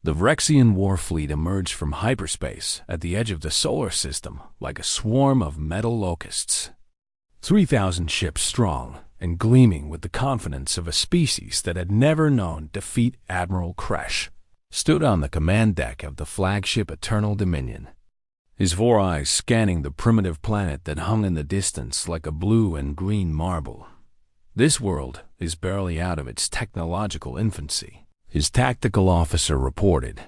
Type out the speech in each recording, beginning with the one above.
The Vrexian war fleet emerged from hyperspace at the edge of the solar system like a swarm of metal locusts. 3,000 ships strong and gleaming with the confidence of a species that had never known defeat. Admiral Kresh stood on the command deck of the flagship Eternal Dominion, his 4 eyes scanning the primitive planet that hung in the distance like a blue and green marble. This world is barely out of its technological infancy, his tactical officer reported,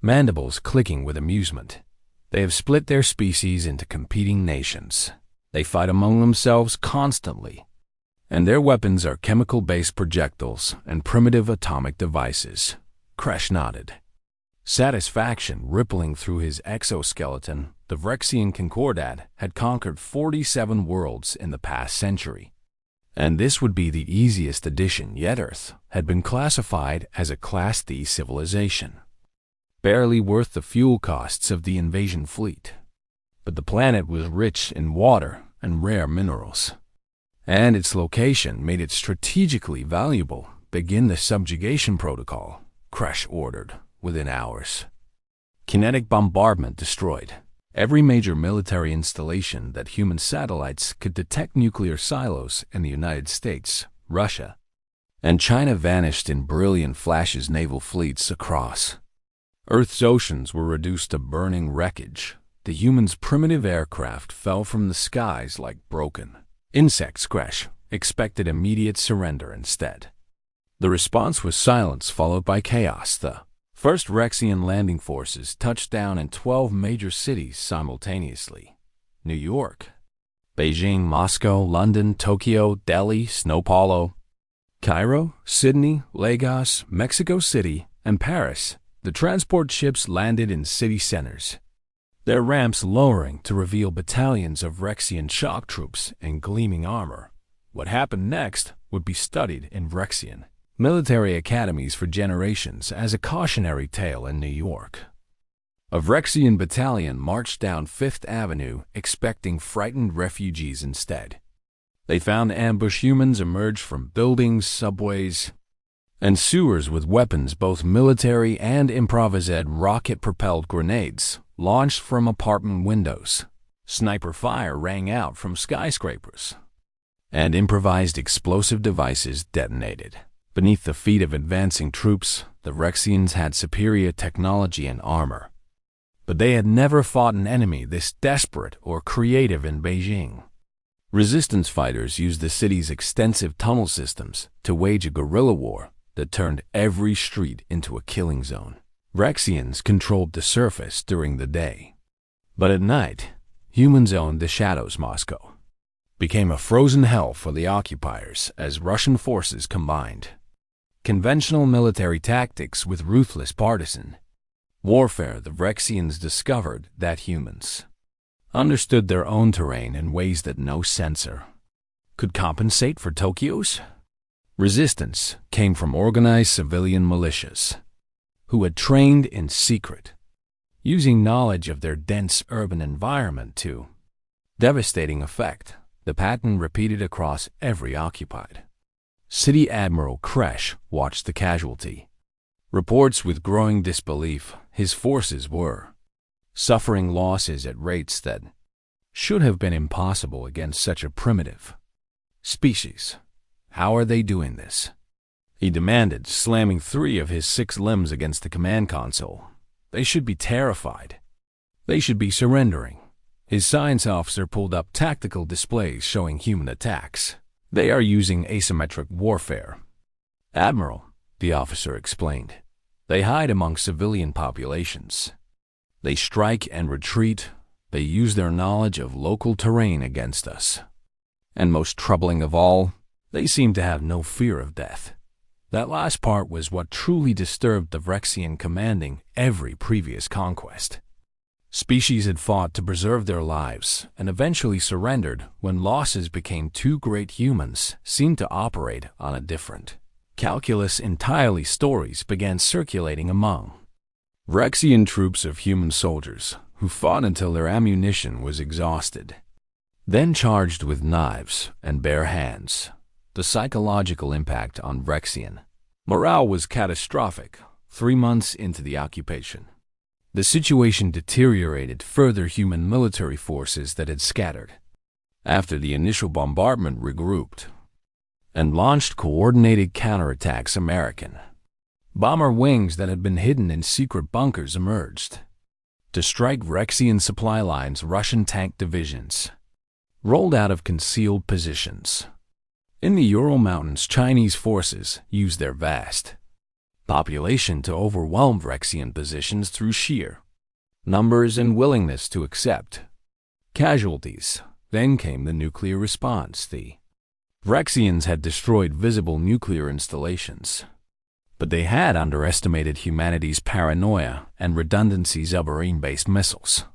mandibles clicking with amusement. They have split their species into competing nations. They fight among themselves constantly, and their weapons are chemical-based projectiles and primitive atomic devices. Kresh nodded, satisfaction rippling through his exoskeleton. The Vrexian Concordat had conquered 47 worlds in the past century, and this would be the easiest addition yet. Earth had been classified as a Class D civilization, barely worth the fuel costs of the invasion fleet. But the planet was rich in water and rare minerals, and its location made it strategically valuable. Begin the subjugation protocol, Kresh ordered. Within hours, kinetic bombardment destroyed every major military installation that human satellites could detect. Nuclear silos in the United States, Russia, and China vanished in brilliant flashes. Naval fleets across Earth's oceans were reduced to burning wreckage. The humans' primitive aircraft fell from the skies like broken insects. Kresh expected immediate surrender. Instead, the response was silence followed by chaos. The first Vrexian landing forces touched down in 12 major cities simultaneously: New York, Beijing, Moscow, London, Tokyo, Delhi, Sao Paulo, Cairo, Sydney, Lagos, Mexico City, and Paris. The transport ships landed in city centers, their ramps lowering to reveal battalions of Vrexian shock troops in gleaming armor. What happened next would be studied in Vrexian military academies for generations as a cautionary tale. In New York, a Vrexian battalion marched down Fifth Avenue expecting frightened refugees. Instead, they found ambushed humans emerge from buildings, subways, and sewers with weapons, both military and improvised rocket-propelled grenades launched from apartment windows. Sniper fire rang out from skyscrapers, and improvised explosive devices detonated. Beneath the feet of advancing troops, the Vrexians had superior technology and armor, but they had never fought an enemy this desperate or creative. In Beijing, resistance fighters used the city's extensive tunnel systems to wage a guerrilla war that turned every street into a killing zone. Vrexians controlled the surface during the day, but at night, humans owned the shadows. Moscow became a frozen hell for the occupiers as Russian forces combined conventional military tactics with ruthless partisan warfare. The Vrexians discovered that humans understood their own terrain in ways that no sensor could compensate for. Tokyo's resistance came from organized civilian militias who had trained in secret, using knowledge of their dense urban environment to devastating effect. The pattern repeated across every occupied city. Admiral Kresh watched the casualty reports with growing disbelief. His forces were suffering losses at rates that should have been impossible against such a primitive species. How are they doing this? He demanded, slamming 3 of his 6 limbs against the command console. They should be terrified. They should be surrendering. His science officer pulled up tactical displays showing human attacks. They are using asymmetric warfare, Admiral, the officer explained. They hide among civilian populations. They strike and retreat. They use their knowledge of local terrain against us. And most troubling of all, they seem to have no fear of death. That last part was what truly disturbed the Vrexian, commanding every previous conquest. Species had fought to preserve their lives and eventually surrendered when losses became too great. Humans seemed to operate on a different calculus entirely. Stories began circulating among Vrexian troops of human soldiers who fought until their ammunition was exhausted, then charged with knives and bare hands. The psychological impact on Vrexian morale was catastrophic. 3 months into the occupation, the situation deteriorated further. Human military forces that had scattered after the initial bombardment regrouped and launched coordinated counterattacks. American bomber wings that had been hidden in secret bunkers emerged to strike Rexian supply lines. Russian tank divisions rolled out of concealed positions in the Ural Mountains. Chinese forces used their vast population to overwhelm Rexian positions through sheer numbers and willingness to accept casualties. Then came the nuclear response. The Rexians had destroyed visible nuclear installations, but they had underestimated humanity's paranoia and redundancies. Submarine-based missiles,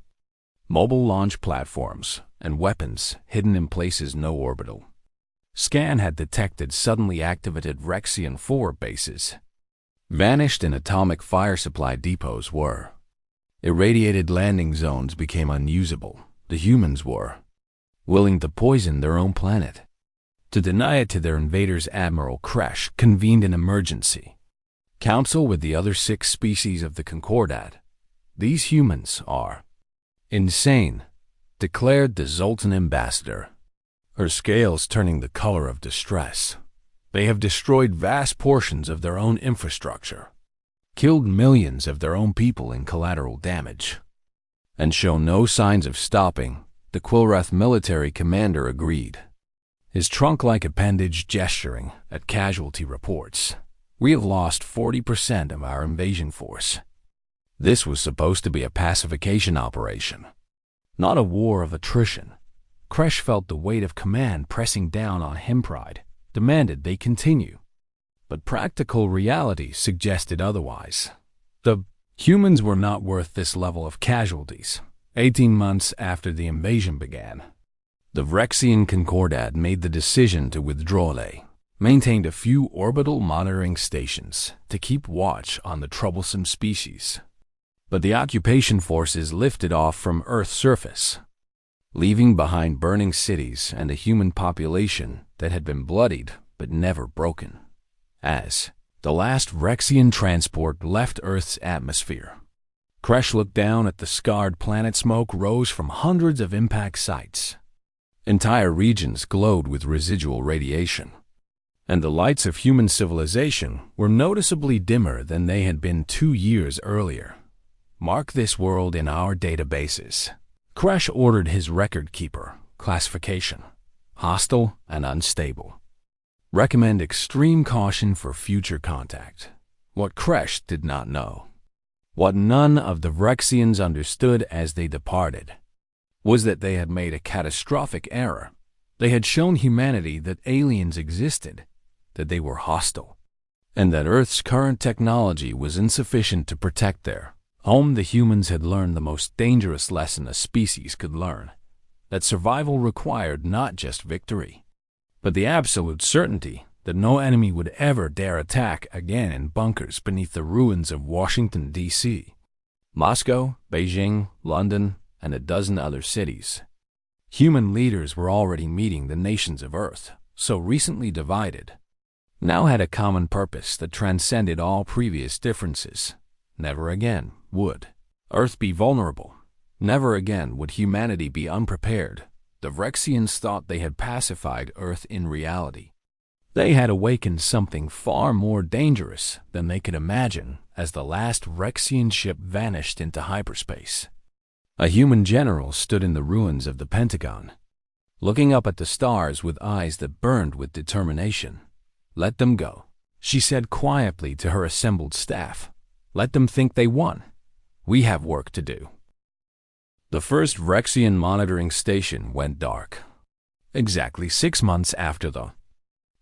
mobile launch platforms, and weapons hidden in places no orbital scan had detected. Suddenly activated Rexian forward bases vanished and atomic fire supply depots were irradiated. Landing zones became unusable. The humans were willing to poison their own planet to deny it to their invaders. Admiral Kresh convened an emergency council with the other 6 species of the Concordat. "These humans are insane," declared the Zoltan ambassador, her scales turning the color of distress. "They have destroyed vast portions of their own infrastructure, killed millions of their own people in collateral damage, and show no signs of stopping." The Quillrath military commander agreed, his trunk-like appendage gesturing at casualty reports. "We have lost 40% of our invasion force." This was supposed to be a pacification operation, not a war of attrition. Kresh felt the weight of command pressing down on him. Pride demanded they continue, but practical reality suggested otherwise. The humans were not worth this level of casualties. 18 months after the invasion began, the Rexian Concordat made the decision to withdraw. They maintained a few orbital monitoring stations to keep watch on the troublesome species, but the occupation forces lifted off from Earth's surface, leaving behind burning cities and a human population that had been bloodied but never broken. As the last Rexian transport left Earth's atmosphere, Kresh looked down at the scarred planet. Smoke rose from hundreds of impact sites. Entire regions glowed with residual radiation, and the lights of human civilization were noticeably dimmer than they had been 2 years earlier. "Mark this world in our databases," Kresh ordered his record keeper. "Classification: hostile and unstable. Recommend extreme caution for future contact." What Kresh did not know, what none of the Rexians understood as they departed, was that they had made a catastrophic error. They had shown humanity that aliens existed, that they were hostile, and that Earth's current technology was insufficient to protect their home. The humans had learned the most dangerous lesson a species could learn, that survival required not just victory, but the absolute certainty that no enemy would ever dare attack again. In bunkers beneath the ruins of Washington, D.C., Moscow, Beijing, London, and a dozen other cities, human leaders were already meeting. The nations of Earth, so recently divided, now had a common purpose that transcended all previous differences. Never again would Earth be vulnerable. Never again would humanity be unprepared. The Rexians thought they had pacified Earth. In reality, they had awakened something far more dangerous than they could imagine. As the last Rexian ship vanished into hyperspace, a human general stood in the ruins of the Pentagon, looking up at the stars with eyes that burned with determination. "Let them go," she said quietly to her assembled staff. "Let them think they won. We have work to do." The first Rexian monitoring station went dark exactly 6 months after the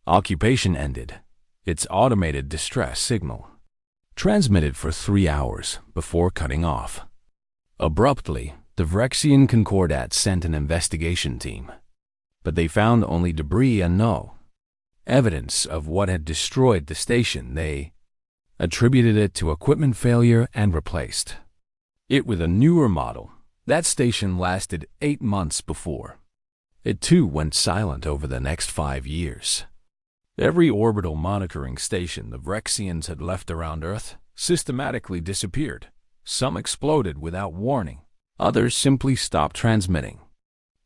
occupation ended. Its automated distress signal transmitted for 3 hours before cutting off. Abruptly, the Rexian Concordat sent an investigation team, but they found only debris and no evidence of what had destroyed the station. They attributed it to equipment failure and replaced it with a newer model. That station lasted 8 months before it too went silent. Over the next 5 years, every orbital monitoring station the Rexians had left around Earth systematically disappeared. Some exploded without warning. Others simply stopped transmitting.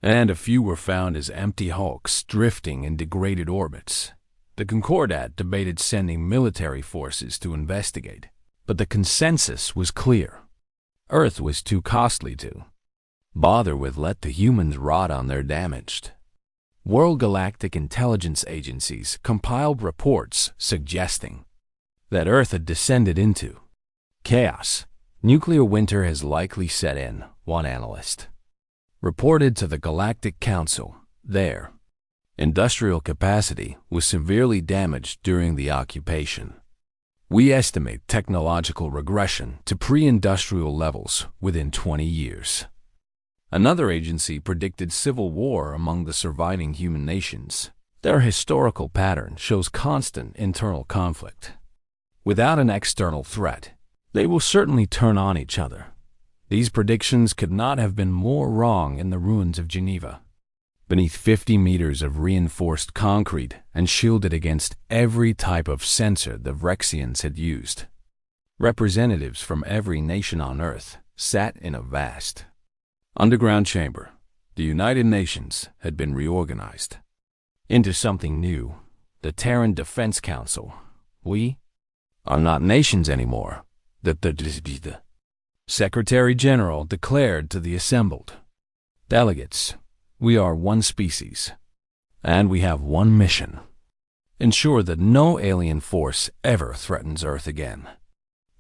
And a few were found as empty hulks drifting in degraded orbits. The Concordat debated sending military forces to investigate, but the consensus was clear. Earth was too costly to bother with. Let the humans rot on their damaged. World galactic intelligence agencies compiled reports suggesting that Earth had descended into chaos. Nuclear winter has likely set in, one analyst reported to the Galactic Council. Their industrial capacity was severely damaged during the occupation. We estimate technological regression to pre-industrial levels within 20 years. Another agency predicted civil war among the surviving human nations. Their historical pattern shows constant internal conflict. Without an external threat, they will certainly turn on each other. These predictions could not have been more wrong in the ruins of Geneva. Beneath 50 meters of reinforced concrete and shielded against every type of sensor the Vrexians had used, representatives from every nation on Earth sat in a vast underground chamber. The United Nations had been reorganized into something new, the Terran Defense Council. We are not nations anymore. The Secretary General declared to the assembled delegates, we are one species, and we have one mission. Ensure that no alien force ever threatens Earth again.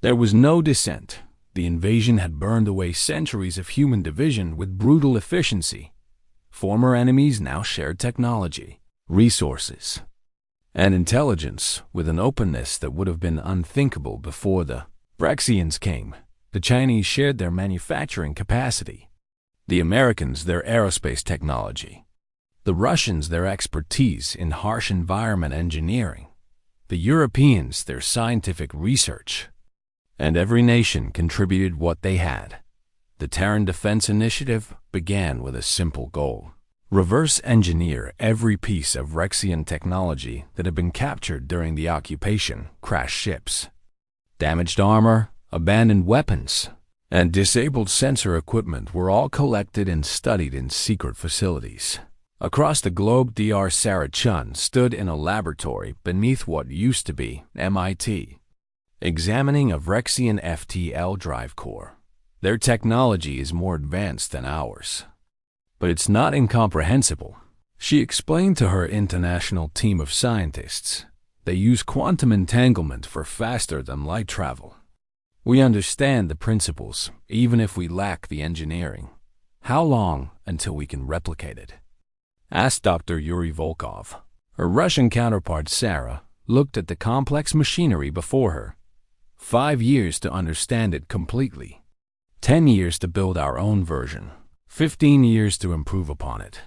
There was no dissent. The invasion had burned away centuries of human division with brutal efficiency. Former enemies now shared technology, resources, and intelligence with an openness that would have been unthinkable before the Vrexians came. The Chinese shared their manufacturing capacity, the Americans their aerospace technology, the Russians their expertise in harsh environment engineering, the Europeans their scientific research, and every nation contributed what they had. The Terran Defense Initiative began with a simple goal: reverse engineer every piece of Vrexian technology that had been captured during the occupation. Crashed ships, damaged armor, abandoned weapons, and disabled sensor equipment were all collected and studied in secret facilities. Across the globe, Dr. Sarah Chun stood in a laboratory beneath what used to be MIT, examining a Vrexian FTL drive core. Their technology is more advanced than ours, but it's not incomprehensible, she explained to her international team of scientists. They use quantum entanglement for faster-than-light travel. We understand the principles, even if we lack the engineering. How long until we can replicate it? Asked Dr. Yuri Volkov. Her Russian counterpart Sarah looked at the complex machinery before her. 5 years to understand it completely. 10 years to build our own version. 15 years to improve upon it.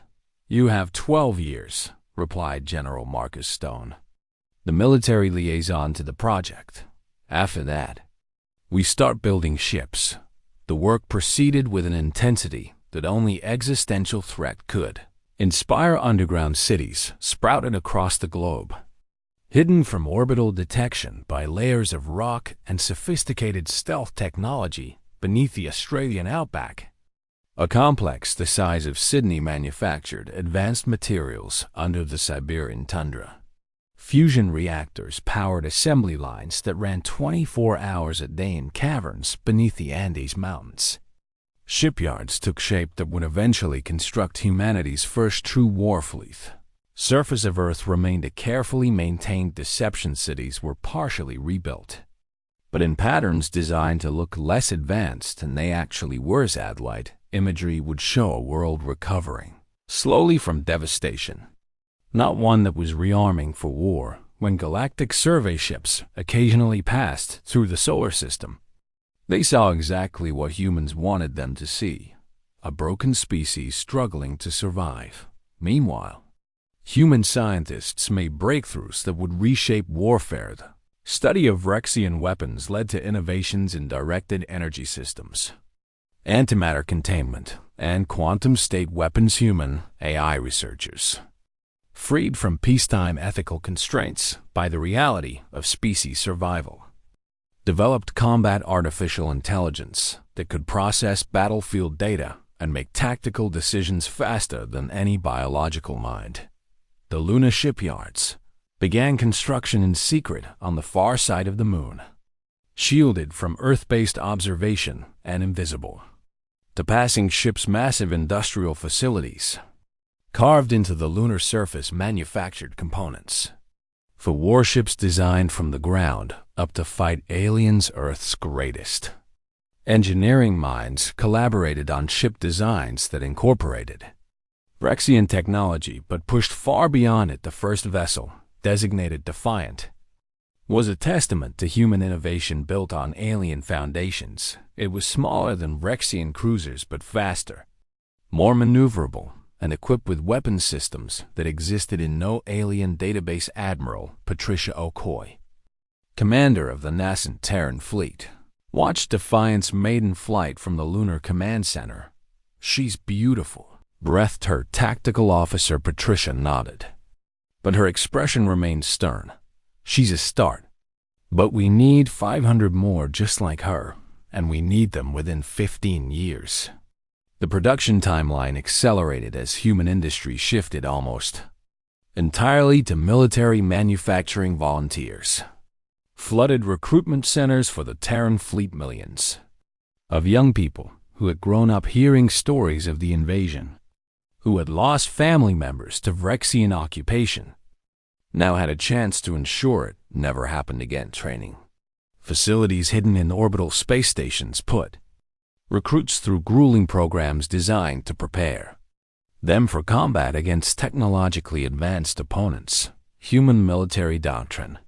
You have 12 years, replied General Marcus Stone, the military liaison to the project. After that, we start building ships. The work proceeded with an intensity that only existential threat could. Inspire underground cities sprouted across the globe, hidden from orbital detection by layers of rock and sophisticated stealth technology beneath the Australian outback. A complex the size of Sydney manufactured advanced materials under the Siberian tundra. Fusion reactors powered assembly lines that ran 24 hours a day in caverns beneath the Andes Mountains. Shipyards took shape that would eventually construct humanity's first true war fleet. Surface of Earth remained a carefully maintained deception. Cities were partially rebuilt, but in patterns designed to look less advanced than they actually were. Satellite imagery would show a world recovering slowly from devastation, not one that was rearming for war. When galactic survey ships occasionally passed through the solar system, they saw exactly what humans wanted them to see: a broken species struggling to survive. Meanwhile, human scientists made breakthroughs that would reshape warfare. The study of Vrexian weapons led to innovations in directed energy systems, antimatter containment, and quantum state weapons. Human AI researchers, freed from peacetime ethical constraints by the reality of species survival, developed combat artificial intelligence that could process battlefield data and make tactical decisions faster than any biological mind. The Luna shipyards began construction in secret on the far side of the moon, shielded from Earth-based observation and invisible to passing ships' massive industrial facilities, carved into the lunar surface manufactured components for warships designed from the ground up to fight aliens. Earth's greatest engineering minds collaborated on ship designs that incorporated Rexian technology but pushed far beyond it. The first vessel, designated Defiant, was a testament to human innovation built on alien foundations. It was smaller than Rexian cruisers but faster, more maneuverable, and equipped with weapon systems that existed in no alien database. Admiral Patricia Okoye, commander of the nascent Terran fleet, watched Defiant's maiden flight from the Lunar Command Center. "She's beautiful," breathed her tactical officer. Patricia nodded, but her expression remained stern. "She's a start, but we need 500 more just like her, and we need them within 15 years. The production timeline accelerated as human industry shifted almost entirely to military manufacturing. Volunteers flooded recruitment centers for the Terran fleet. Millions of young people who had grown up hearing stories of the invasion, who had lost family members to Vrexian occupation, now had a chance to ensure it never happened again. Training facilities hidden in orbital space stations put recruits through grueling programs designed to prepare them for combat against technologically advanced opponents. Human military doctrine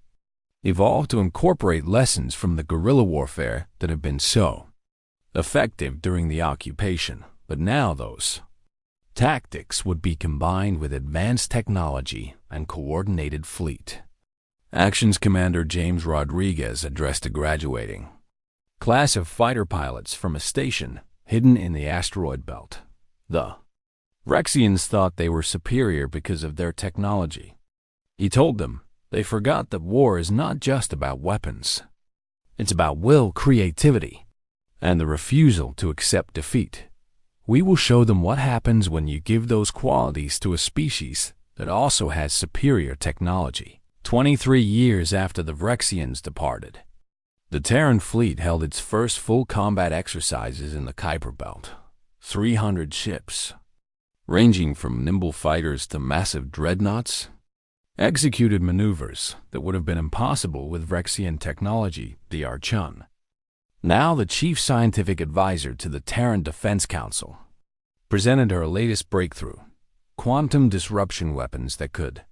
evolved to incorporate lessons from the guerrilla warfare that had been so effective during the occupation, but now those tactics would be combined with advanced technology and coordinated fleet actions. Commander James Rodriguez addressed a graduating class of fighter pilots from a station hidden in the asteroid belt. The Rexians thought they were superior because of their technology. He told them they forgot that war is not just about weapons. It's about will, creativity, and the refusal to accept defeat. We will show them what happens when you give those qualities to a species that also has superior technology. 23 years after the Vrexians departed, the Terran fleet held its first full combat exercises in the Kuiper Belt. 300 ships, ranging from nimble fighters to massive dreadnoughts, executed maneuvers that would have been impossible with Vrexian technology. The Archon, now the chief scientific advisor to the Terran Defense Council, presented her latest breakthrough: quantum disruption weapons that could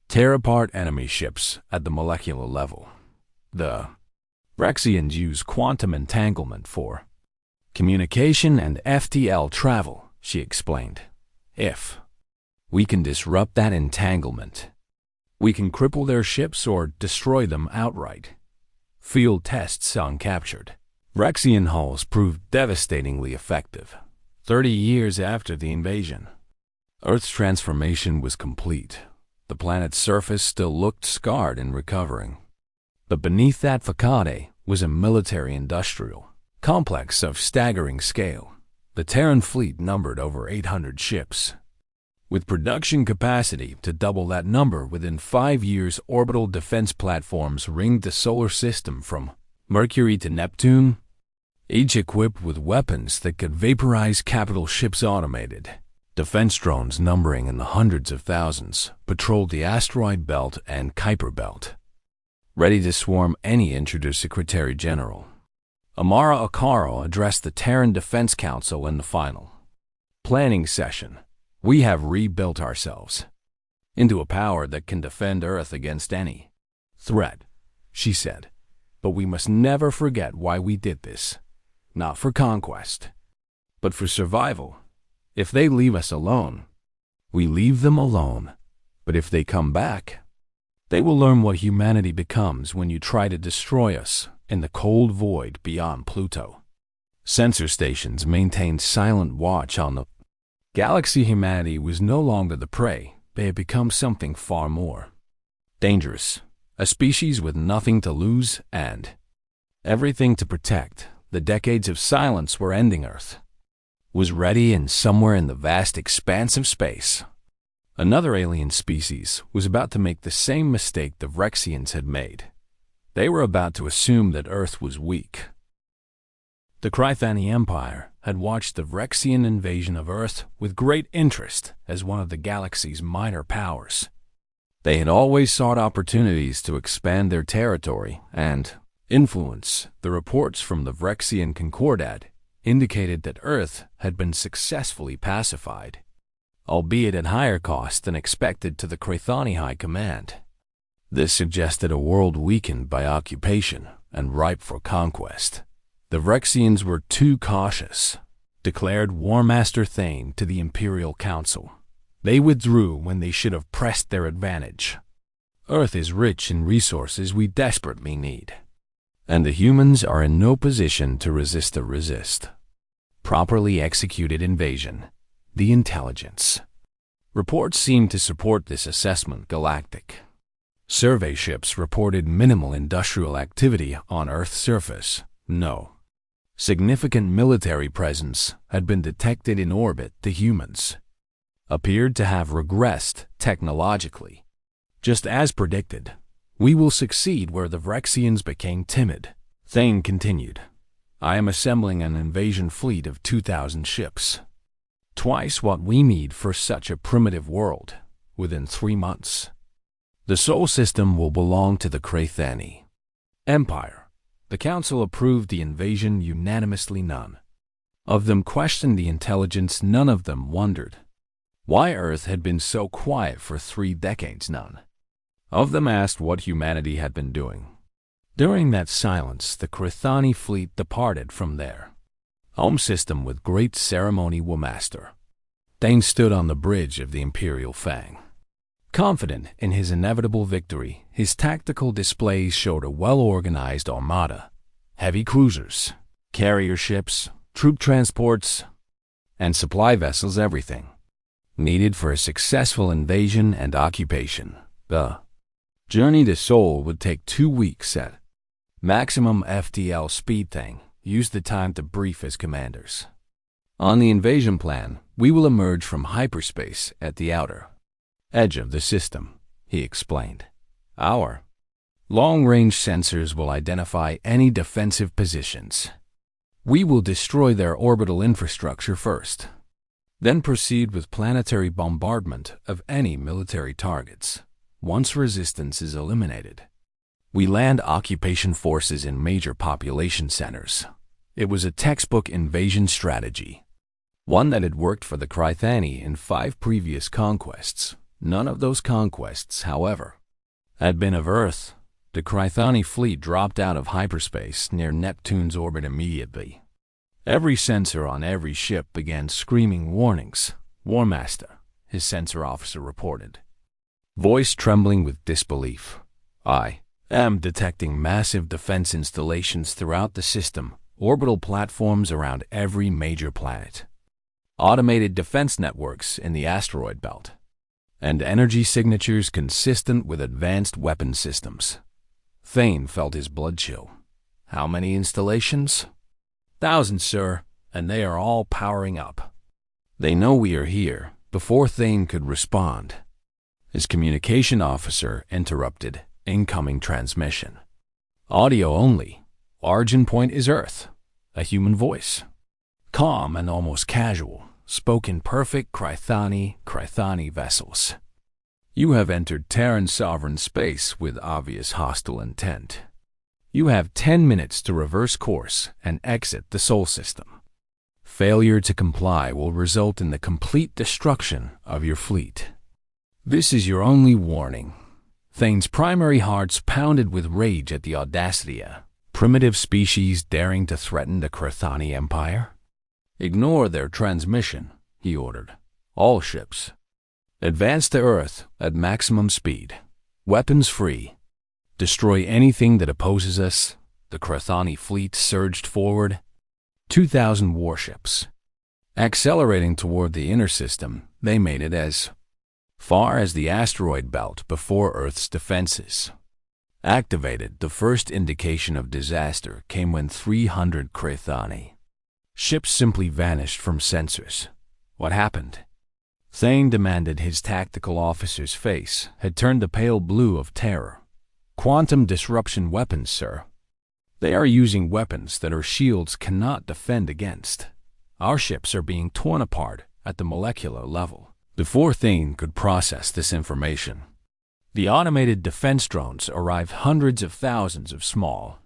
tear apart enemy ships at the molecular level. The Rexians use quantum entanglement for communication and FTL travel, she explained. If we can disrupt that entanglement, we can cripple their ships or destroy them outright. Field tests on captured Rexian hulls proved devastatingly effective. 30 years after the invasion, Earth's transformation was complete. The planet's surface still looked scarred and recovering, but beneath that facade was a military-industrial complex of staggering scale. The Terran fleet numbered over 800 ships, with production capacity to double that number within 5 years. Orbital defense platforms ringed the solar system from Mercury to Neptune, each equipped with weapons that could vaporize capital ships. Automated defense drones numbering in the hundreds of thousands patrolled the asteroid belt and Kuiper Belt, ready to swarm any intruder. Secretary General Amara Akaro addressed the Terran Defense Council in the final planning session. "We have rebuilt ourselves into a power that can defend Earth against any threat," she said. "But we must never forget why we did this. Not for conquest, but for survival. If they leave us alone, we leave them alone. But if they come back, they will learn what humanity becomes when you try to destroy us in the cold void beyond Pluto." Sensor stations maintained silent watch on the galaxy. Humanity was no longer the prey. They had become something far more dangerous, a species with nothing to lose and Everything to protect, the decades of silence were ending Earth, was ready, and somewhere in the vast expanse of space, another alien species was about to make the same mistake the Vrexians had made. They were about to assume that Earth was weak. The Krythani Empire had watched the Vrexian invasion of Earth with great interest as one of the galaxy's minor powers. They had always sought opportunities to expand their territory and influence. The reports from the Vrexian Concordat indicated that Earth had been successfully pacified, albeit at higher cost than expected to the Krythani High Command. This suggested a world weakened by occupation and ripe for conquest. The Vrexians were too cautious, declared War Master Thane to the Imperial Council. They withdrew when they should have pressed their advantage. Earth is rich in resources we desperately need, and the humans are in no position to resist a properly executed invasion. The intelligence reports seemed to support this assessment. Galactic survey ships reported minimal industrial activity on Earth's surface. No significant military presence had been detected in orbit. The humans appeared to have regressed technologically. Just as predicted, we will succeed where the Vrexians became timid. Thane continued, I am assembling an invasion fleet of 2,000 ships. Twice what we need for such a primitive world, within 3 months. The Sol system will belong to the Krythani Empire. The Council approved the invasion unanimously. None of them questioned the intelligence. None of them wondered why Earth had been so quiet for 3 decades. None of them asked what humanity had been doing. During that silence, the Krythani fleet departed from their home system with great ceremony. Warmaster Thane stood on the bridge of the Imperial Fang. Confident in his inevitable victory, his tactical displays showed a well-organized armada, heavy cruisers, carrier ships, troop transports, and supply vessels, everything needed for a successful invasion and occupation. The journey to Sol would take 2 weeks at maximum FTL speed. Thane used the time to brief his commanders. On the invasion plan, we will emerge from hyperspace at the outer edge of the system, he explained. Our long-range sensors will identify any defensive positions. We will destroy their orbital infrastructure first, then proceed with planetary bombardment of any military targets. Once resistance is eliminated, we land occupation forces in major population centers. It was a textbook invasion strategy, one that had worked for the Krythani in 5 previous conquests. None of those conquests, however, had been of Earth. The Krythani fleet dropped out of hyperspace near Neptune's orbit immediately. Every sensor on every ship began screaming warnings. Warmaster, his sensor officer reported, voice trembling with disbelief. I am detecting massive defense installations throughout the system, orbital platforms around every major planet, automated defense networks in the asteroid belt, and energy signatures consistent with advanced weapon systems. Thane felt his blood chill. How many installations? 1,000, sir, and they are all powering up. They know we are here. Before Thane could respond, his communication officer interrupted. Incoming transmission. Audio only. Origin point is Earth. A human voice. Calm and almost casual. Spoke in perfect Krythani vessels. You have entered Terran sovereign space with obvious hostile intent. You have 10 minutes to reverse course and exit the Sol system. Failure to comply will result in the complete destruction of your fleet. This is your only warning. Thane's primary hearts pounded with rage at the audacity of primitive species daring to threaten the Krythani Empire. Ignore their transmission, he ordered. All ships advance to Earth at maximum speed. Weapons free. Destroy anything that opposes us. The Krythani fleet surged forward. 2,000 warships. Accelerating toward the inner system, they made it as far as the asteroid belt before Earth's defenses. Activated, the first indication of disaster came when 300 Krithani ships simply vanished from sensors. What happened? Thane demanded. His tactical officer's face had turned the pale blue of terror. Quantum disruption weapons, sir. They are using weapons that our shields cannot defend against. Our ships are being torn apart at the molecular level. Before Thane could process this information, the automated defense drones arrived. Hundreds of thousands of small,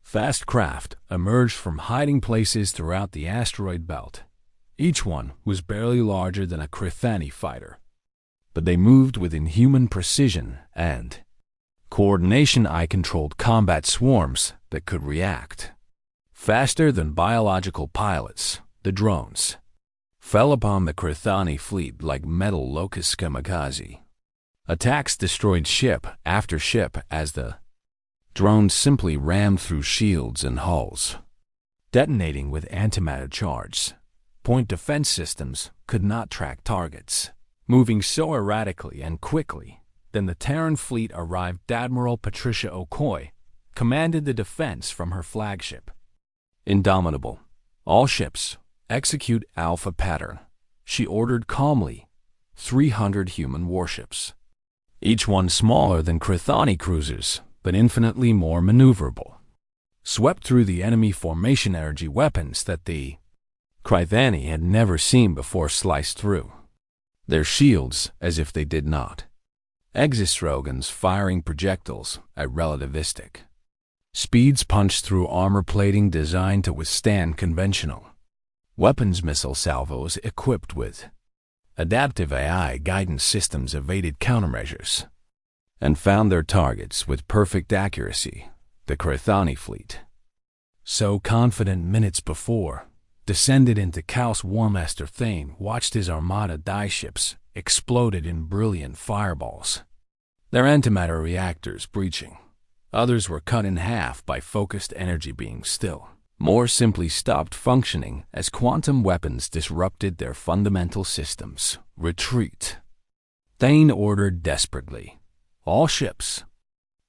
fast craft emerged from hiding places throughout the asteroid belt. Each one was barely larger than a Krithani fighter, but they moved with inhuman precision and coordination. Eye-controlled combat swarms that could react faster than biological pilots. The drones fell upon the Krithani fleet like metal locust kamikaze. Attacks destroyed ship after ship as the drones simply rammed through shields and hulls, detonating with antimatter charges. Point defense systems could not track targets, moving so erratically and quickly. Then the Terran fleet arrived. Admiral Patricia Okoye commanded the defense from her flagship. Indomitable. All ships execute Alpha pattern, she ordered calmly. 300 human warships, each one smaller than Krithani cruisers, but infinitely more maneuverable, swept through the enemy formation. Energy weapons that the Krithani had never seen before sliced through their shields as if they did not. Exostrogans firing projectiles at relativistic speeds punched through armor plating designed to withstand conventional weapons. Missile salvos equipped with adaptive AI guidance systems evaded countermeasures and found their targets with perfect accuracy. The Krithani fleet, so confident minutes before, descended into chaos. War Master Thane watched his armada die ships exploded in brilliant fireballs, their antimatter reactors breaching. Others were cut in half by focused energy beams. Still more simply stopped functioning as quantum weapons disrupted their fundamental systems. Retreat. Thane ordered desperately. All ships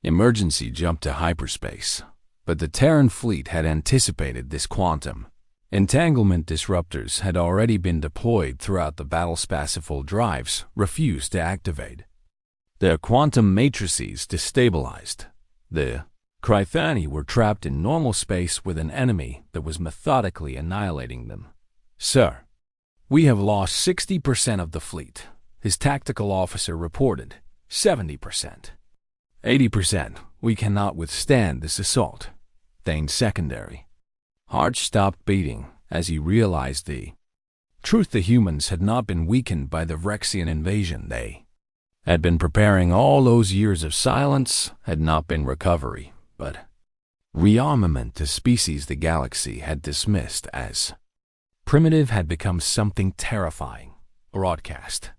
emergency jumped to hyperspace, but the Terran fleet had anticipated this. Quantum entanglement disruptors had already been deployed throughout the battle. Spacific drives refused to activate. Their quantum matrices destabilized. The Krithani were trapped in normal space with an enemy that was methodically annihilating them. Sir, we have lost 60% of the fleet, his tactical officer reported. 70%. 80%. We cannot withstand this assault. Thane's secondary heart stopped beating as he realized the truth. The humans had not been weakened by the Vrexian invasion. They had been preparing. All those years of silence had not been recovery, but rearmament. The species the galaxy had dismissed as primitive had become something terrifying. Broadcast.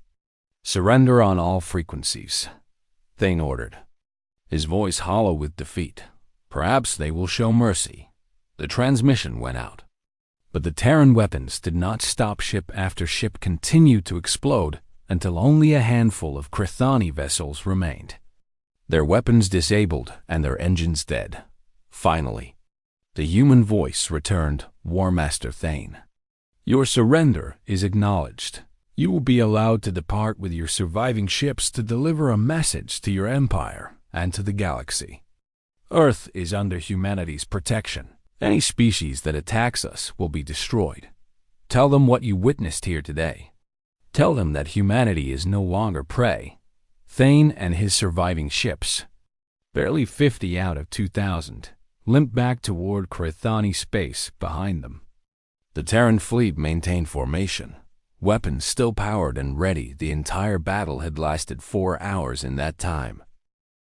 Surrender on all frequencies, Thane ordered, his voice hollow with defeat. Perhaps they will show mercy. The transmission went out, but the Terran weapons did not stop. Ship after ship continued to explode until only a handful of Krithani vessels remained, their weapons disabled and their engines dead. Finally, the human voice returned. War Master Thane, your surrender is acknowledged. You will be allowed to depart with your surviving ships to deliver a message to your empire and to the galaxy. Earth is under humanity's protection. Any species that attacks us will be destroyed. Tell them what you witnessed here today. Tell them that humanity is no longer prey. Thane and his surviving ships, barely 50 out of 2,000, limped back toward Krithani space behind them. The Terran fleet maintained formation, weapons still powered and ready. The entire battle had lasted 4 hours. In that time,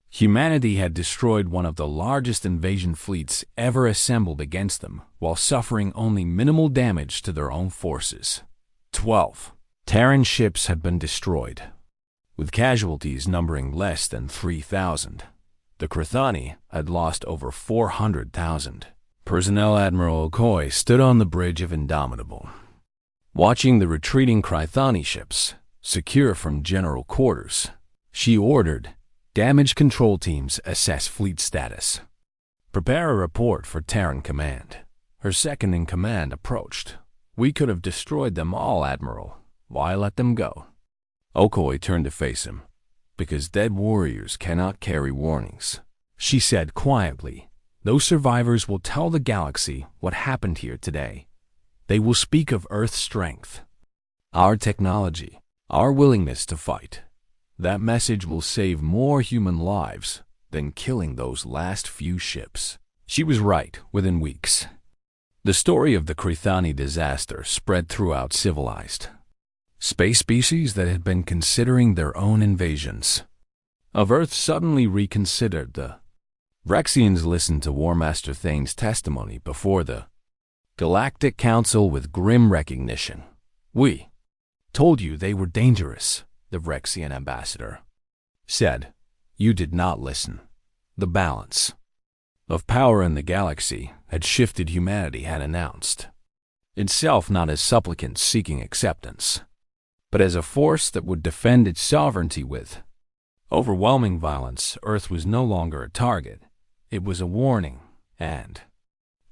humanity had destroyed one of the largest invasion fleets ever assembled against them, while suffering only minimal damage to their own forces. 12 Terran ships had been destroyed, with casualties numbering less than 3,000. The Krithani had lost over 400,000 personnel. Admiral Okoye stood on the bridge of Indomitable, watching the retreating Krithani ships secure from general quarters. She ordered, Damage control teams assess fleet status. Prepare a report for Terran Command. Her second-in-command approached. We could have destroyed them all, Admiral. Why let them go? Okoye turned to face him. Because dead warriors cannot carry warnings, she said quietly. Those survivors will tell the galaxy what happened here today. They will speak of Earth's strength, our technology, our willingness to fight. That message will save more human lives than killing those last few ships. She was right within weeks. The story of the Krithani disaster spread throughout civilized space species that had been considering their own invasions of Earth suddenly reconsidered. The Rexians listened to War Master Thane's testimony before the Galactic Council with grim recognition. We told you they were dangerous, the Rexian ambassador said. You did not listen. The balance of power in the galaxy had shifted, humanity had announced itself not as supplicants seeking acceptance, but as a force that would defend its sovereignty with overwhelming violence. Earth was no longer a target. It was a warning, and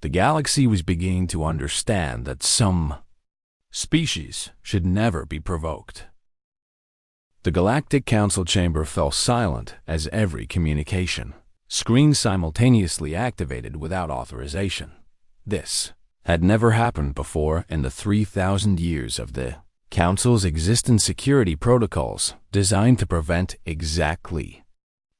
the galaxy was beginning to understand that some species should never be provoked. The Galactic Council chamber fell silent as every communication screen simultaneously activated without authorization. This had never happened before in the 3,000 years of the Council's existing security protocols designed to prevent exactly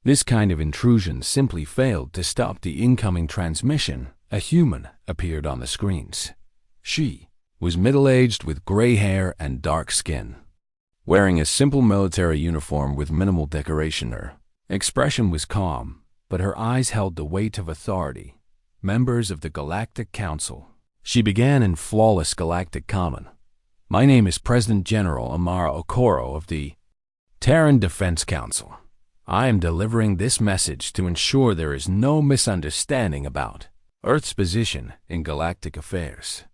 this kind of intrusion simply failed to stop the incoming transmission. A human appeared on the screens. She was middle-aged with gray hair and dark skin, wearing a simple military uniform with minimal decoration. Her expression was calm, but her eyes held the weight of authority. Members of the Galactic Council. She began in flawless Galactic Common. My name is President General Amara Okoro of the Terran Defense Council. I am delivering this message to ensure there is no misunderstanding about Earth's position in galactic affairs.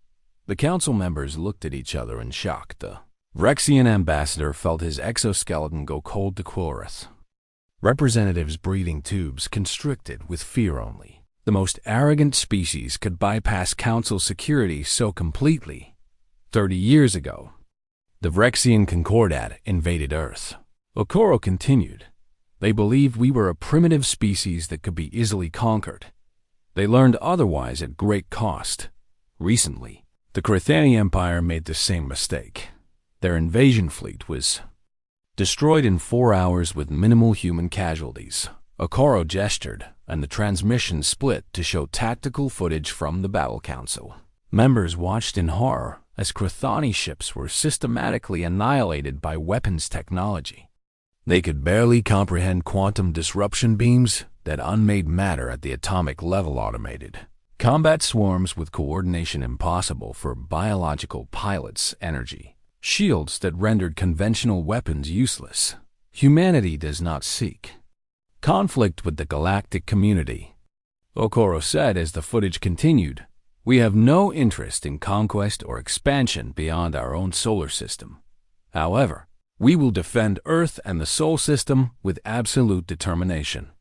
The council members looked at each other in shock. The Rexian ambassador felt his exoskeleton go cold to Quorith. Representatives' breathing tubes constricted with fear only. The most arrogant species could bypass council security so completely. 30 years ago, the Rexian Concordat invaded Earth. Okoro continued. They believed we were a primitive species that could be easily conquered. They learned otherwise at great cost. Recently, the Krithani Empire made the same mistake. Their invasion fleet was destroyed in 4 hours with minimal human casualties. Okoro gestured, and the transmission split to show tactical footage from the Battle Council. Members watched in horror as Krithani ships were systematically annihilated by weapons technology. They could barely comprehend quantum disruption beams, that unmade matter at the atomic level automated. Combat swarms with coordination impossible for biological pilots, energy shields that rendered conventional weapons useless. Humanity does not seek conflict with the galactic community, Okoro said as the footage continued. We have no interest in conquest or expansion beyond our own solar system. However, we will defend Earth and the Sol system with absolute determination.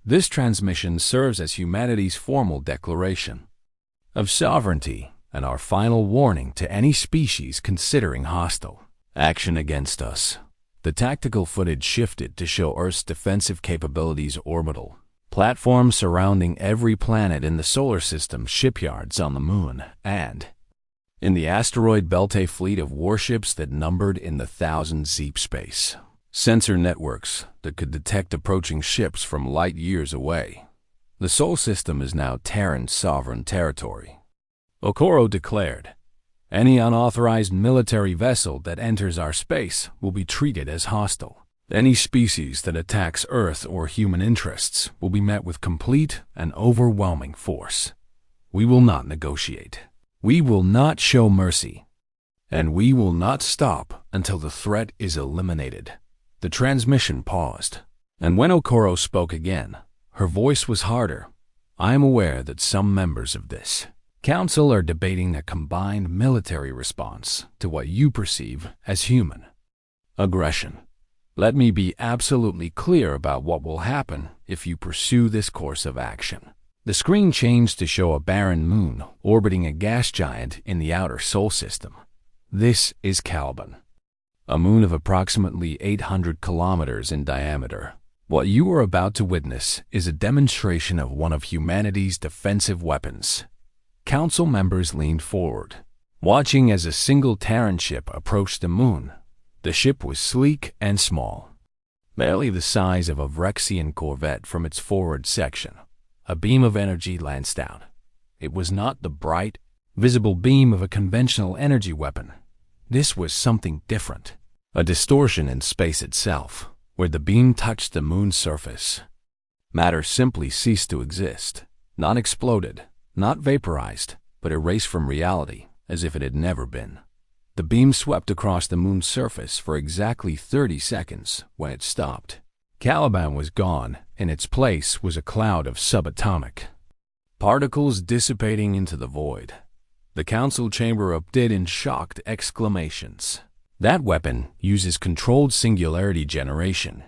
This transmission serves as humanity's formal declaration of sovereignty and our final warning to any species considering hostile action against us. The tactical footage shifted to show Earth's defensive capabilities. Orbital platforms surrounding every planet in the solar system, shipyards on the moon, and in the asteroid belt a fleet of warships that numbered in the thousands. Deep space sensor networks that could detect approaching ships from light years away. The Sol system is now Terran sovereign territory, Okoro declared. Any unauthorized military vessel that enters our space will be treated as hostile. Any species that attacks Earth or human interests will be met with complete and overwhelming force. We will not negotiate. We will not show mercy. And we will not stop until the threat is eliminated. The transmission paused, and when Okoro spoke again, her voice was harder. I am aware that some members of this council are debating a combined military response to what you perceive as human aggression. Let me be absolutely clear about what will happen if you pursue this course of action. The screen changed to show a barren moon orbiting a gas giant in the outer Sol system. This is Caliban, a moon of approximately 800 kilometers in diameter. What you are about to witness is a demonstration of one of humanity's defensive weapons. Council members leaned forward, watching as a single Terran ship approached the moon. The ship was sleek and small, barely the size of a Vrexian corvette from its forward section. A beam of energy lanced out. It was not the bright, visible beam of a conventional energy weapon. This was something different, a distortion in space itself. Where the beam touched the moon's surface, matter simply ceased to exist, not exploded, not vaporized, but erased from reality as if it had never been. The beam swept across the moon's surface for exactly 30 seconds when it stopped. Caliban was gone. In its place was a cloud of subatomic particles dissipating into the void. The council chamber erupted in shocked exclamations. That weapon uses controlled singularity generation,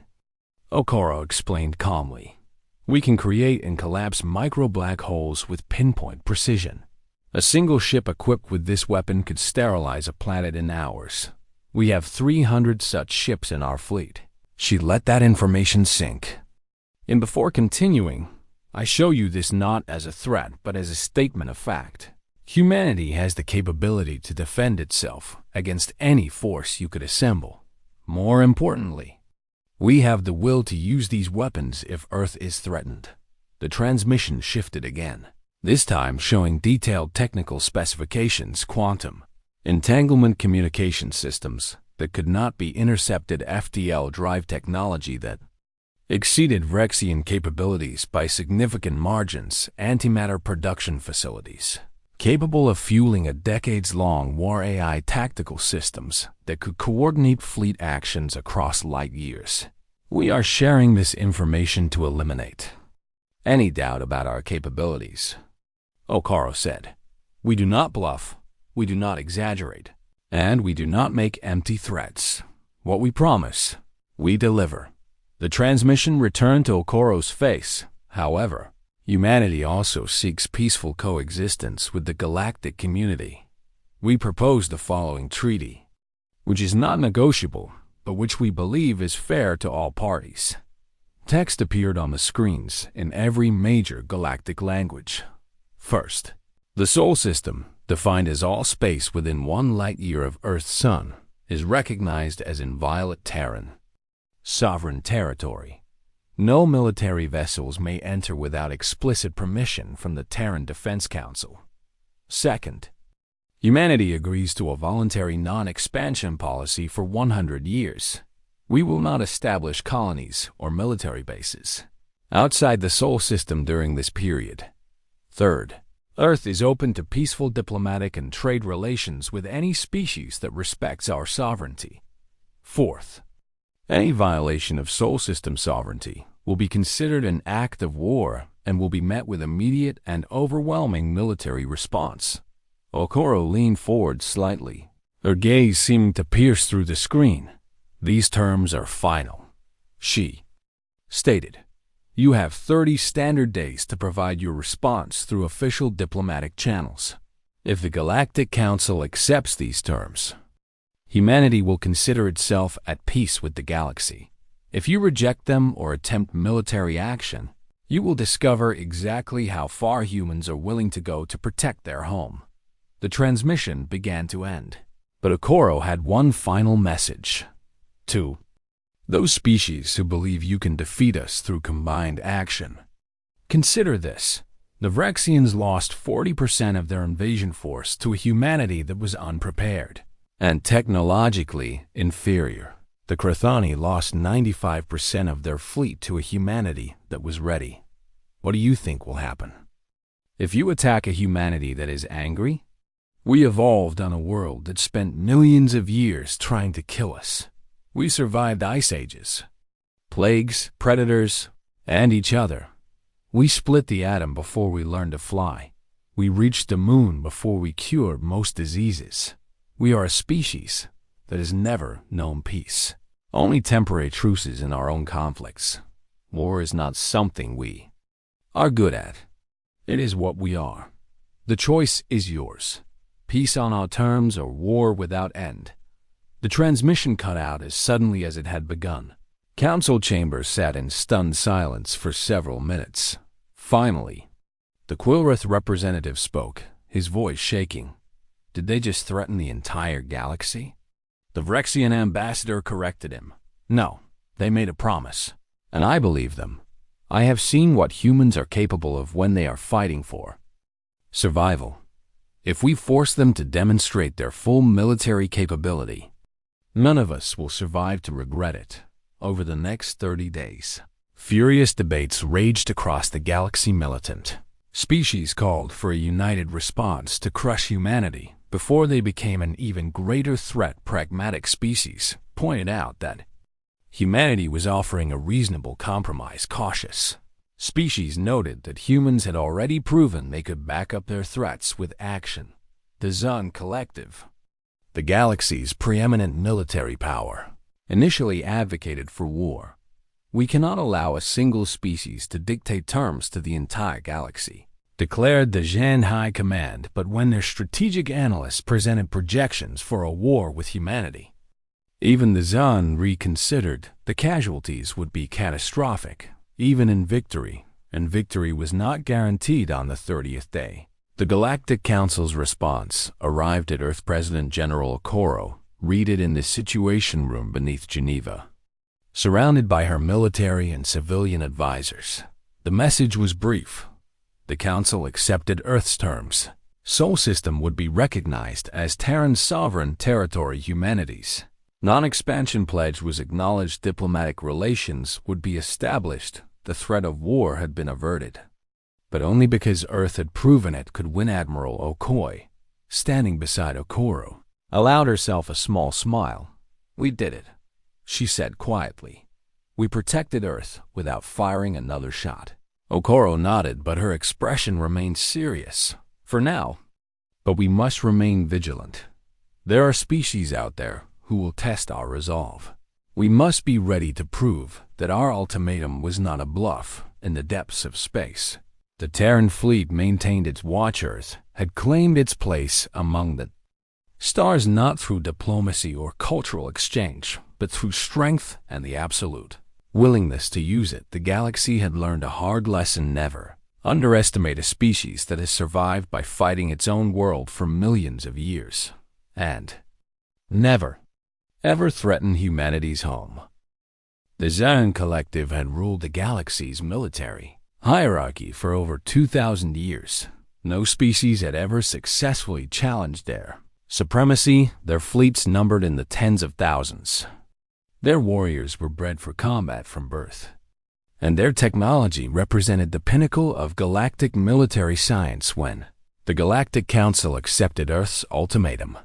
Okoro explained calmly. We can create and collapse micro-black holes with pinpoint precision. A single ship equipped with this weapon could sterilize a planet in hours. We have 300 such ships in our fleet. She let that information sink. And before continuing, I show you this not as a threat, but as a statement of fact. Humanity has the capability to defend itself against any force you could assemble. More importantly, we have the will to use these weapons if Earth is threatened. The transmission shifted again, this time showing detailed technical specifications, quantum entanglement communication systems that could not be intercepted, FTL drive technology that exceeded Vrexian capabilities by significant margins, antimatter production facilities capable of fueling a decades-long war, AI tactical systems that could coordinate fleet actions across light years. We are sharing this information to eliminate any doubt about our capabilities, Okoro said. We do not bluff, we do not exaggerate, and we do not make empty threats. What we promise, we deliver. The transmission returned to Okoro's face. However, humanity also seeks peaceful coexistence with the galactic community. We propose the following treaty, which is not negotiable, but which we believe is fair to all parties. Text appeared on the screens in every major galactic language. First, the Sol system, defined as all space within 1 light-year of Earth's sun, is recognized as inviolate Terran sovereign territory. No military vessels may enter without explicit permission from the Terran Defense Council. Second, humanity agrees to a voluntary non-expansion policy for 100 years. We will not establish colonies or military bases outside the Sol system during this period. Third, Earth is open to peaceful diplomatic and trade relations with any species that respects our sovereignty. Fourth, any violation of Sol system sovereignty will be considered an act of war and will be met with immediate and overwhelming military response. Okoro leaned forward slightly, her gaze seeming to pierce through the screen. These terms are final, she stated. You have 30 standard days to provide your response through official diplomatic channels. If the Galactic Council accepts these terms, humanity will consider itself at peace with the galaxy. If you reject them or attempt military action, you will discover exactly how far humans are willing to go to protect their home. The transmission began to end, but Okoro had one final message. To those species who believe you can defeat us through combined action, consider this. The Vrexians lost 40% of their invasion force to a humanity that was unprepared and technologically inferior. The Krathani lost 95% of their fleet to a humanity that was ready. What do you think will happen if you attack a humanity that is angry? We evolved on a world that spent millions of years trying to kill us. We survived ice ages, plagues, predators, and each other. We split the atom before we learned to fly. We reached the moon before we cured most diseases. We are a species that has never known peace. only temporary truces in our own conflicts. War is not something we are good at. It is what we are. The choice is yours. Peace on our terms or war without end. The transmission cut out as suddenly as it had begun. Council chambers sat in stunned silence for several minutes. Finally, the Quillrith representative spoke, his voice shaking. Did they just threaten the entire galaxy? The Vrexian ambassador corrected him. No, they made a promise. And I believe them. I have seen what humans are capable of when they are fighting for survival. If we force them to demonstrate their full military capability, none of us will survive to regret it. Over the next 30 days, furious debates raged across the galaxy. Militant species called for a united response to crush humanity before they became an even greater threat. Pragmatic species pointed out that humanity was offering a reasonable compromise. Cautious species noted that humans had already proven they could back up their threats with action. The Zun Collective, the galaxy's preeminent military power, initially advocated for war. We cannot allow a single species to dictate terms to the entire galaxy, declared the Zhan High Command. But when their strategic analysts presented projections for a war with humanity, even the Zun reconsidered. The casualties would be catastrophic, even in victory, and victory was not guaranteed on the 30th day. The Galactic Council's response arrived at Earth. President General Okoro read it in the Situation Room beneath Geneva, surrounded by her military and civilian advisors. The message was brief. The Council accepted Earth's terms. Sol System would be recognized as Terran's sovereign territory. Humanity's non-expansion pledge was acknowledged. Diplomatic relations would be established. The threat of war had been averted, but only because Earth had proven it could win. Admiral Okoi, standing beside Okoro, allowed herself a small smile. We did it, she said quietly. We protected Earth without firing another shot. Okoro nodded, but her expression remained serious. For now. But we must remain vigilant. There are species out there who will test our resolve. We must be ready to prove that our ultimatum was not a bluff. In the depths of space, the Terran fleet maintained its watch. Earth had claimed its place among the stars, not through diplomacy or cultural exchange, but through strength and the absolute willingness to use it. The galaxy had learned a hard lesson: never underestimate a species that has survived by fighting its own world for millions of years, and never ever threaten humanity's home. The Zun Collective had ruled the galaxy's military hierarchy for over 2,000 years. No species had ever successfully challenged their supremacy. Their fleets numbered in the tens of thousands. Their warriors were bred for combat from birth, and their technology represented the pinnacle of galactic military science. When the Galactic Council accepted Earth's ultimatum,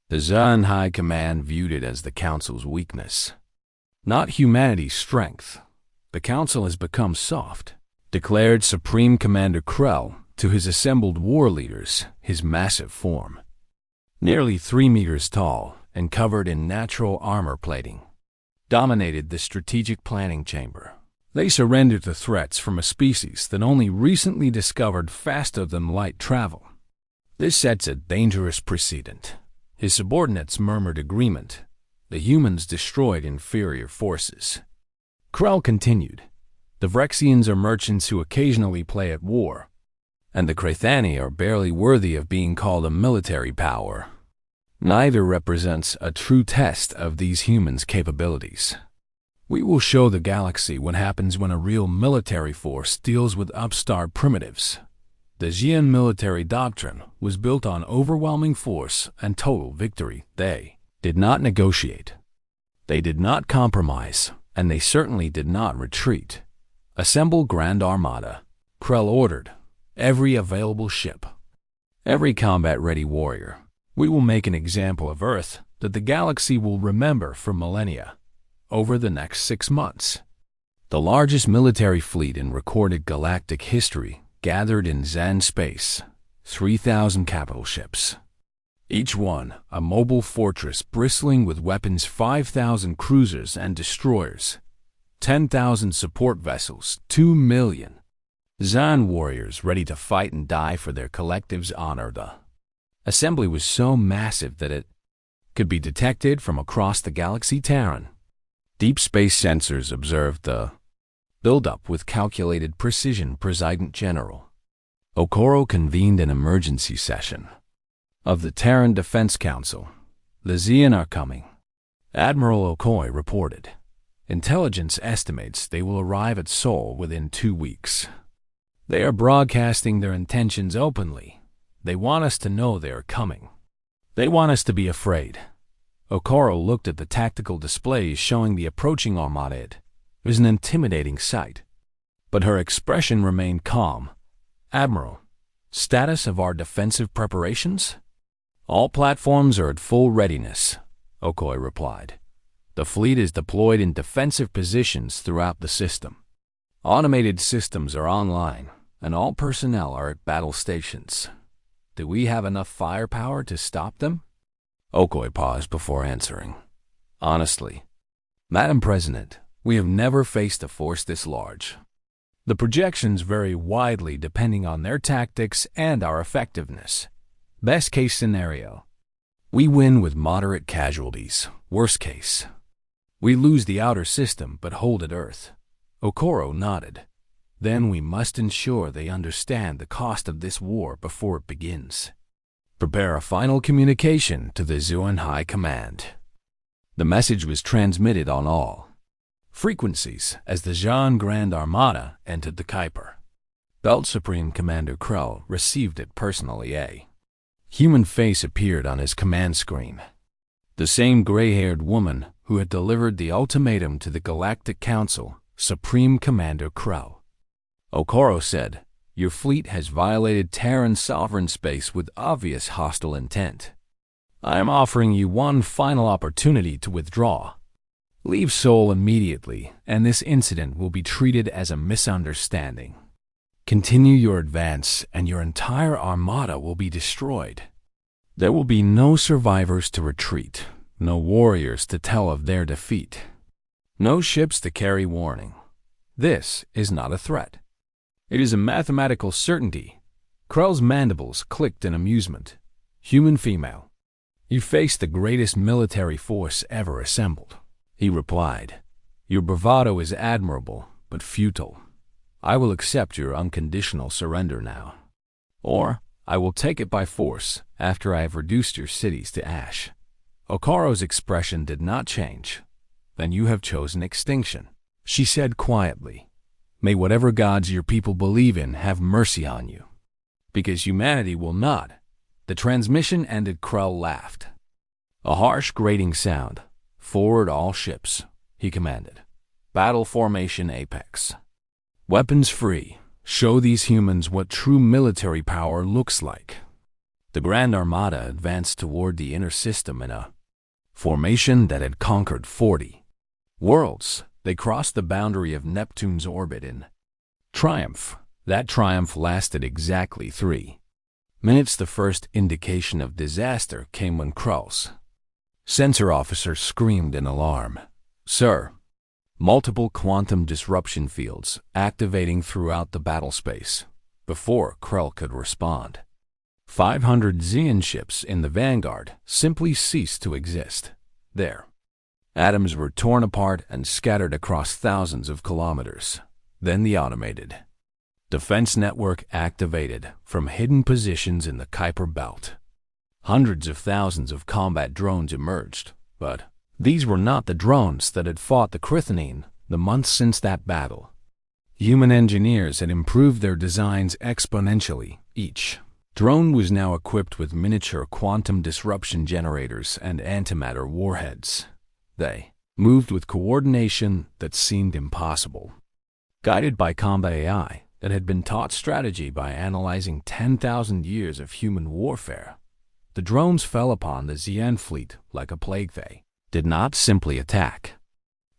the Zun High Command viewed it as the Council's weakness, not humanity's strength. The Council has become soft, declared Supreme Commander Krell to his assembled war leaders. His massive form, nearly 3 meters tall and covered in natural armor plating, dominated the strategic planning chamber. They surrendered to threats from a species that only recently discovered faster-than-light travel. This sets a dangerous precedent. His subordinates murmured agreement. The humans destroyed inferior forces. Krell continued. The Vrexians are merchants who occasionally play at war, and the Krathani are barely worthy of being called a military power. Neither represents a true test of these humans' capabilities. We will show the galaxy what happens when a real military force deals with upstart primitives. The Xian military doctrine was built on overwhelming force and total victory. They did not negotiate. They did not compromise, and they certainly did not retreat. Assemble Grand Armada, Krell ordered. Every available ship, every combat-ready warrior. We will make an example of Earth that the galaxy will remember for millennia. Over the next 6 months, the largest military fleet in recorded galactic history gathered in Zan space, 3,000 capital ships, Each one a mobile fortress bristling with weapons, 5,000 cruisers and destroyers, 10,000 support vessels, 2 million Zan warriors ready to fight and die for their collective's honor. The assembly was so massive that it could be detected from across the galaxy. Terran deep space sensors observed the build-up with calculated precision. President General Okoro convened an emergency session of the Terran Defense Council. The Xian are coming, Admiral Okoye reported. Intelligence estimates they will arrive at Seoul within 2 weeks. They are broadcasting their intentions openly. They want us to know they are coming. They want us to be afraid. Okoro looked at the tactical displays showing the approaching armada. It was an intimidating sight, but her expression remained calm. Admiral, status of our defensive preparations? All platforms are at full readiness, Okoye replied. The fleet is deployed in defensive positions throughout the system. Automated systems are online, and all personnel are at battle stations. Do we have enough firepower to stop them? Okoye paused before answering. Honestly, Madam President, we have never faced a force this large. The projections vary widely depending on their tactics and our effectiveness. Best case scenario, we win with moderate casualties. Worst case, we lose the outer system but hold at Earth. Okoro nodded. Then we must ensure they understand the cost of this war before it begins. Prepare a final communication to the Zuan High Command. The message was transmitted on all frequencies as the Zhan Grand Armada entered the Kuiper Belt. Supreme Commander Krell received it personally. A human face appeared on his command screen. The same gray-haired woman who had delivered the ultimatum to the Galactic Council, Supreme Commander Krell. Okoro said, "Your fleet has violated Terran sovereign space with obvious hostile intent. I am offering you one final opportunity to withdraw. Leave Seoul immediately, and this incident will be treated as a misunderstanding. Continue your advance, and your entire armada will be destroyed. There will be no survivors to retreat, no warriors to tell of their defeat, no ships to carry warning. This is not a threat. It is a mathematical certainty." Krell's mandibles clicked in amusement. "Human female, you face the greatest military force ever assembled," he replied. "Your bravado is admirable, but futile. I will accept your unconditional surrender now. Or I will take it by force after I have reduced your cities to ash." Okoro's expression did not change. "Then you have chosen extinction," she said quietly. "May whatever gods your people believe in have mercy on you. Because humanity will not." The transmission ended. Krell laughed. A harsh grating sound. "Forward all ships," he commanded. "Battle formation apex. Weapons free. Show these humans what true military power looks like." The Grand Armada advanced toward the inner system in a formation that had conquered 40 worlds. They crossed the boundary of Neptune's orbit in triumph. That triumph lasted exactly 3 minutes. The first indication of disaster came when Krell's sensor officer screamed in alarm. "Sir, multiple quantum disruption fields activating throughout the battle space." Before Krell could respond, 500 Xian ships in the vanguard simply ceased to exist. Their atoms were torn apart and scattered across thousands of kilometers. Then the automated defense network activated from hidden positions in the Kuiper Belt. Hundreds of thousands of combat drones emerged, but these were not the drones that had fought the Crythanine the months since that battle. Human engineers had improved their designs exponentially. Each drone was now equipped with miniature quantum disruption generators and antimatter warheads. They moved with coordination that seemed impossible. Guided by combat AI that had been taught strategy by analyzing 10,000 years of human warfare, the drones fell upon the Xian fleet like a plague. They did not simply attack.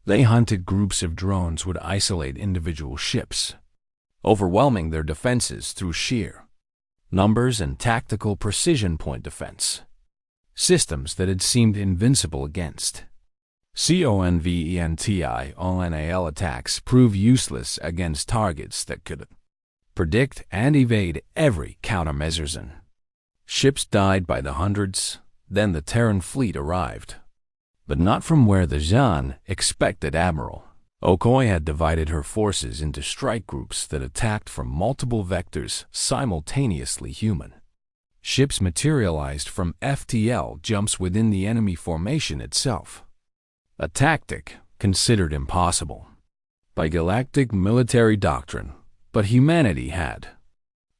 They hunted. Groups of drones would isolate individual ships, overwhelming their defenses through sheer numbers and tactical precision. Point defense. systems that had seemed invincible against CONVENTIONAL attacks prove useless against targets that could predict and evade every countermeasure. Ships died by the hundreds, then the Terran fleet arrived. But not from where the Zan expected. Admiral Okoye had divided her forces into strike groups that attacked from multiple vectors simultaneously. Human ships materialized from FTL jumps within the enemy formation itself, a tactic considered impossible by galactic military doctrine, but humanity had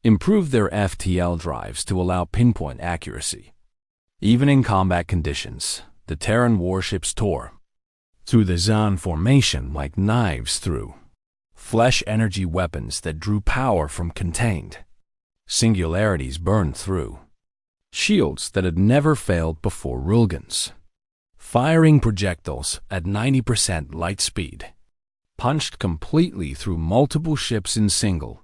improved their FTL drives to allow pinpoint accuracy. Even in combat conditions, the Terran warships tore through the Zan formation like knives through flesh. Energy weapons that drew power from contained singularities burned through shields that had never failed before. Rulgans, firing projectiles at 90% light speed, punched completely through multiple ships in single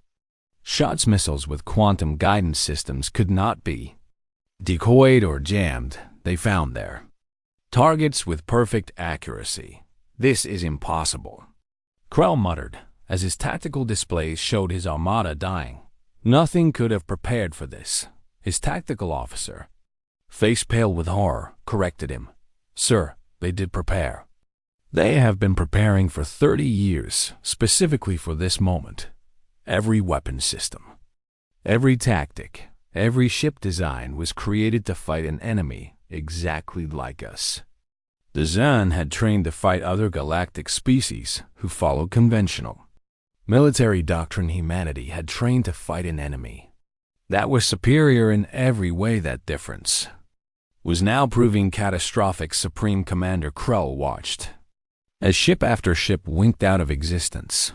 shots. Missiles with quantum guidance systems could not be decoyed or jammed. They found their targets with perfect accuracy. This is impossible, Krell muttered as his tactical displays showed his armada dying. Nothing could have prepared for this. His tactical officer, face pale with horror, corrected him. Sir, they did prepare. They have been preparing for 30 years, specifically for this moment. Every weapon system, every tactic, every ship design was created to fight an enemy exactly like us. The Zan had trained to fight other galactic species who followed conventional military doctrine. Humanity had trained to fight an enemy that was superior in every way. That difference was now proving catastrophic. Supreme Commander Krell watched as ship after ship winked out of existence.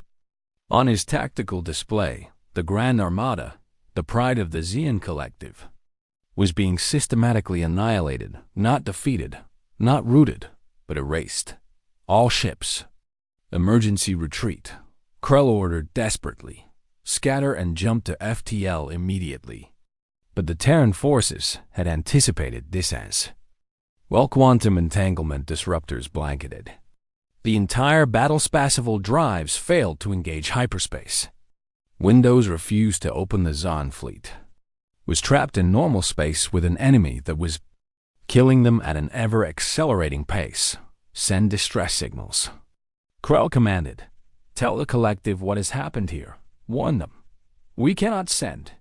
On his tactical display, the Grand Armada, the pride of the Xian Collective, was being systematically annihilated, not defeated, not routed, but erased. All ships, emergency retreat. Krell ordered desperately, scatter and jump to FTL immediately. But the Terran forces had anticipated this as well. Quantum entanglement disruptors blanketed the entire battle-spaceable drives. Failed to engage hyperspace. Windows refused to open. The Zan fleet was trapped in normal space with an enemy that was killing them at an ever-accelerating pace. Send distress signals, Krell commanded. Tell the collective what has happened here. Warn them. We cannot send.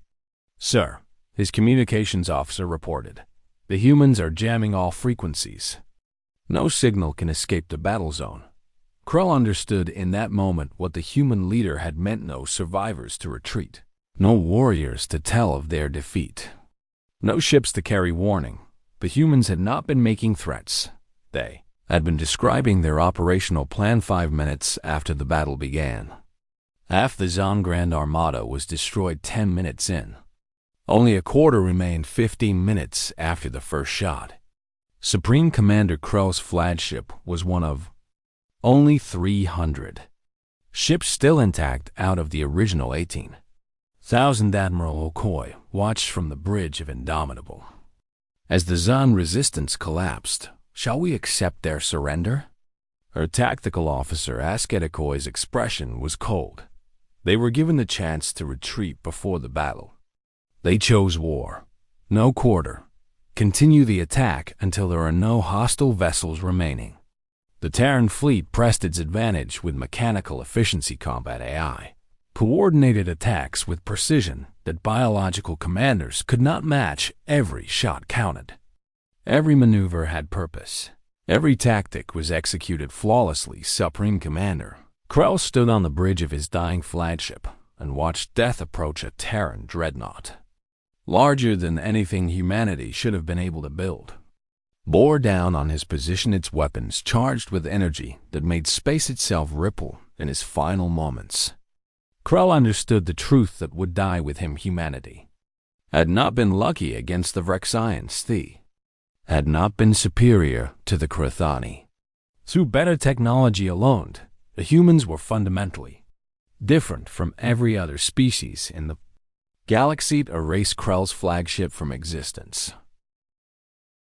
Sir, his communications officer reported. The humans are jamming all frequencies. No signal can escape the battle zone. Krell understood in that moment what the human leader had meant. No survivors to retreat. No warriors to tell of their defeat. No ships to carry warning. The humans had not been making threats. They had been describing their operational plan 5 minutes after the battle began. Half the Zan Grand Armada was destroyed 10 minutes in. Only a quarter remained 15 minutes after the first shot. Supreme Commander Krell's flagship was one of only 300 ships still intact out of the original 18,000. Admiral Okoye watched from the bridge of Indomitable as the Zan resistance collapsed. Shall we accept their surrender? Her tactical officer asked. Okoye's expression was cold. They were given the chance to retreat before the battle. They chose war. No quarter. Continue the attack until there are no hostile vessels remaining. The Terran fleet pressed its advantage with mechanical efficiency combat AI. Coordinated attacks with precision that biological commanders could not match. Every shot counted. Every maneuver had purpose. Every tactic was executed flawlessly. Supreme Commander Krell stood on the bridge of his dying flagship and watched death approach. A Terran dreadnought, larger than anything humanity should have been able to build, bore down on his position, its weapons charged with energy that made space itself ripple in his final moments. Krell understood the truth that would die with him. Humanity had not been lucky against the Vrexians. They had not been superior to the Krathani. Through better technology alone, the humans were fundamentally different from every other species in the galaxy. Erase Krell's flagship from existence.